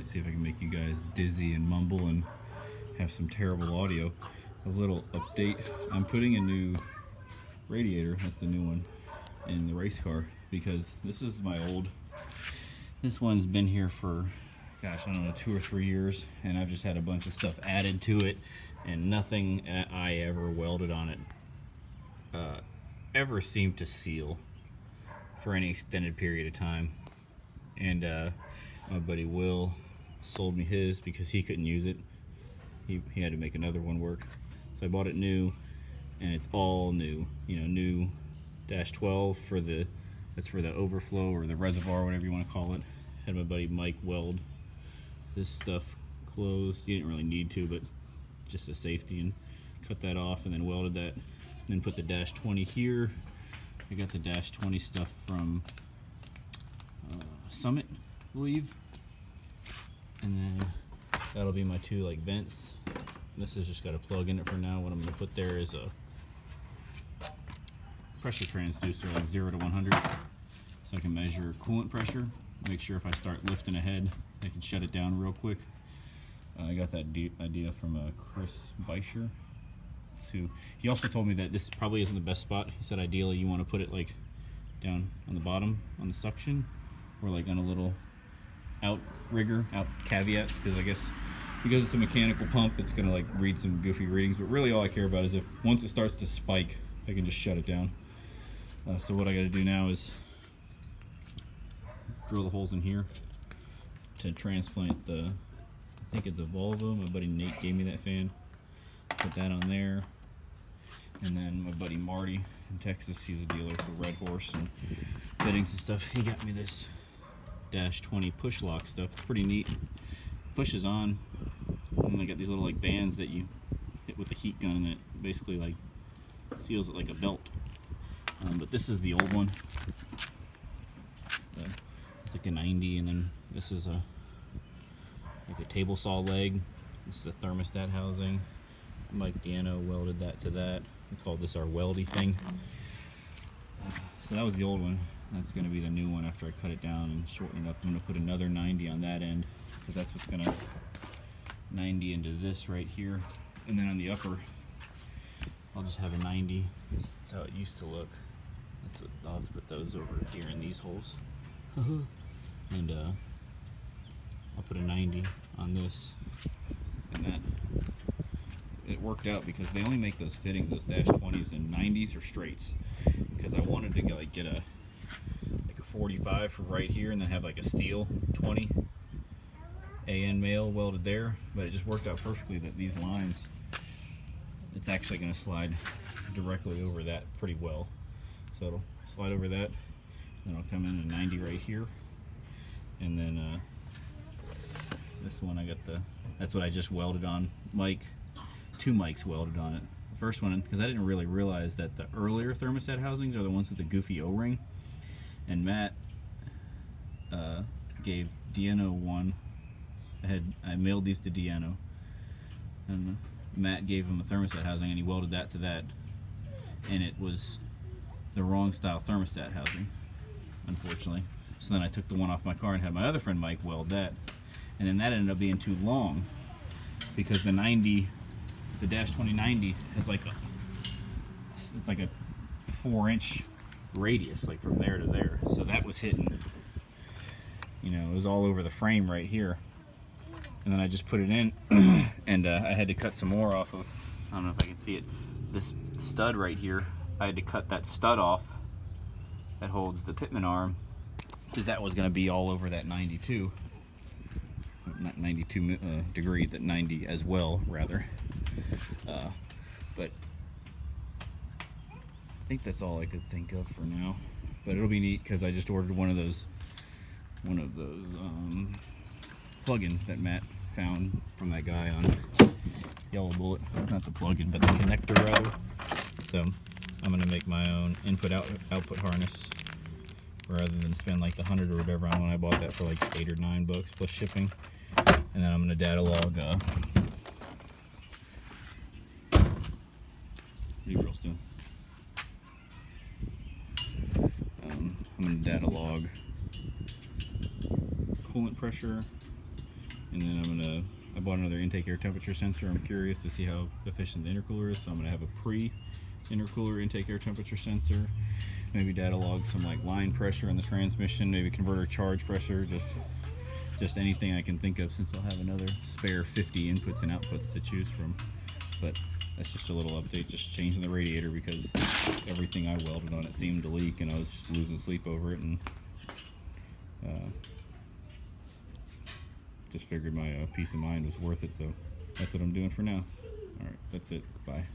Alright, see if I can make you guys dizzy and mumble and have some terrible audio. A little update. I'm putting a new radiator, that's the new one, in the race car because this is my old. This one's been here for, gosh, I don't know, 2 or 3 years, and I've just had a bunch of stuff added to it, and nothing I ever welded on it ever seemed to seal for any extended period of time. And my buddy Will sold me his because he couldn't use it. He had to make another one work. So I bought it new, and it's all new. You know, new -12 for the, that's for the overflow or the reservoir, whatever you want to call it. Had my buddy Mike weld this stuff closed. He didn't really need to, but just a safety, and cut that off and then welded that. And then put the -20 here. I got the -20 stuff from Summit, I believe. And then that'll be my 2 like vents. This has just got a plug in it for now. What I'm going to put there is a pressure transducer, like 0 to 100, so I can measure coolant pressure. Make sure if I start lifting ahead, I can shut it down real quick. I got that idea from Chris Beischer. He also told me that this probably isn't the best spot. He said ideally you want to put it like down on the bottom on the suction, or like on a little out caveats, because I guess because it's a mechanical pump, it's gonna like read some goofy readings. But really, all I care about is if once it starts to spike, I can just shut it down. So what I got to do now is drill the holes in here to transplant the, I think it's a Volvo. My buddy Nate gave me that fan. Put that on there, and then my buddy Marty in Texas, he's a dealer for Red Horse and fittings and stuff. He got me this -20 push lock stuff. It's pretty neat. Pushes on, and they got these little like bands that you hit with a heat gun, and it basically like seals it like a belt. But this is the old one. It's like a 90, and then this is a like a table saw leg. This is the thermostat housing. Mike Diano welded that to that. We called this our weldy thing. So that was the old one. That's going to be the new one after I cut it down and shorten it up. I'm going to put another 90 on that end, because that's what's going to 90 into this right here. And then on the upper, I'll just have a 90. That's how it used to look. That's what, I'll have to put those over here in these holes. And I'll put a 90 on this, and that. It worked out because they only make those fittings, those -20s and 90s or straights, because I wanted to get a 45 for right here, and then have like a steel 20 AN male welded there. But it just worked out perfectly that these lines, it's actually going to slide directly over that pretty well. So it'll slide over that, then I'll come in a 90 right here, and then this one I got that's what I just welded on. Mike, 2 mics welded on it. The first one, because I didn't really realize that the earlier thermostat housings are the ones with the goofy O-ring, and Matt gave Diano one. I mailed these to Diano, and Matt gave him a thermostat housing, and he welded that to that, and it was the wrong style thermostat housing, unfortunately. So then I took the one off my car and had my other friend Mike weld that, and then that ended up being too long, because the 90, the -2090 has like it's like a 4-inch radius, like from there to there. So that was hitting, you know, it was all over the frame right here. And then I just put it in, and I had to cut some more off of, I don't know if I can see it, this stud right here. I had to cut that stud off that holds the pitman arm, because that was going to be all over that 92. Not 92 degrees, that 90 as well, rather. But I think that's all I could think of for now. But it'll be neat because I just ordered one of those plugins that Matt found from that guy on Yellow Bullet. Not the plug-in, but the connector rather. So I'm gonna make my own input-output harness, rather than spend like the 100 or whatever on one. I bought that for like $8 or $9 plus shipping. And then I'm gonna data log. What are you girls doing? I'm gonna data log coolant pressure, And then I bought another intake air temperature sensor. I'm curious to see how efficient the intercooler is, so I'm gonna have a pre-intercooler intake air temperature sensor. Maybe data log some like line pressure in the transmission, maybe converter charge pressure, just anything I can think of, since I'll have another spare 50 inputs and outputs to choose from. But that's just a little update, just changing the radiator because everything I welded on it seemed to leak, and I was just losing sleep over it, and just figured my peace of mind was worth it, so that's what I'm doing for now. Alright, that's it. Bye.